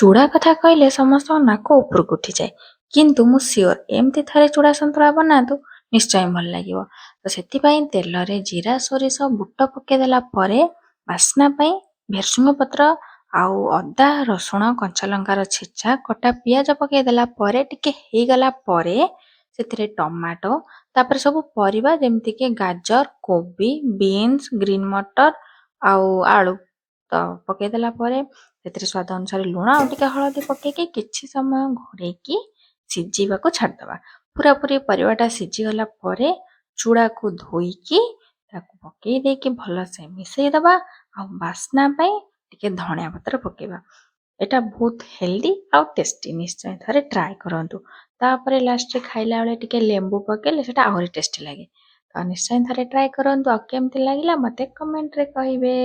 ଚୁଡ଼ା କଥା କହିଲେ ସମସ୍ତଙ୍କ ନାକ ଉପରକୁ ଉଠିଯାଏ। କିନ୍ତୁ ମୁଁ ସିଓର ଏମିତି ଥରେ ଚୁଡ଼ା ସନ୍ତୁଳା ବନାନ୍ତୁ, ନିଶ୍ଚୟ ଭଲ ଲାଗିବ। ତ ସେଥିପାଇଁ ତେଲରେ ଜିରା, ସୋରିଷ, ବୁଟ ପକେଇଦେଲା ପରେ ବାସ୍ନା ପାଇଁ ଭେସୁଙ୍ଗ ପତ୍ର ଆଉ ଅଦା, ରସୁଣ, କଞ୍ଚା ଲଙ୍କାର ଛେଚା, କଟା ପିଆଜ ପକେଇଦେଲା ପରେ ଟିକେ ହେଇଗଲା ପରେ ସେଥିରେ ଟମାଟୋ, ତାପରେ ସବୁ ପରିବା ଯେମିତିକି ଗାଜର, କୋବି, ବିନ୍ସ, ଗ୍ରୀନ୍ ମଟର ଆଉ ଆଳୁ ତ ପକେଇଦେଲା ପରେ ସେଥିରେ ସ୍ୱାଦ ଅନୁସାରେ ଲୁଣ ଆଉ ଟିକେ ହଳଦୀ ପକେଇକି କିଛି ସମୟ ଘୋଡ଼େଇକି ସିଝିବାକୁ ଛାଡ଼ିଦେବା। ପୁରାପୁରି ପରିବାଟା ସିଝିଗଲା ପରେ ଚୁଡ଼ାକୁ ଧୋଇକି ତାକୁ ପକେଇ ଦେଇକି ଭଲସେ ମିଶେଇଦେବା ଆଉ ବାସ୍ନା ପାଇଁ ଟିକେ ଧଣିଆ ପତ୍ର ପକେଇବା। ଏଇଟା ବହୁତ ହେଲ୍ଦି ଆଉ ଟେଷ୍ଟି, ନିଶ୍ଚୟ ଥରେ ଟ୍ରାଏ କରନ୍ତୁ। ତାପରେ ଲାଷ୍ଟରେ ଖାଇଲା ବେଳେ ଟିକେ ଲେମ୍ବୁ ପକେଇଲେ ସେଟା ଆହୁରି ଟେଷ୍ଟି ଲାଗେ। ତ ନିଶ୍ଚୟ ଥରେ ଟ୍ରାଏ କରନ୍ତୁ। ଆଉ କେମିତି ଲାଗିଲା ମୋତେ କମେଣ୍ଟରେ କହିବେ।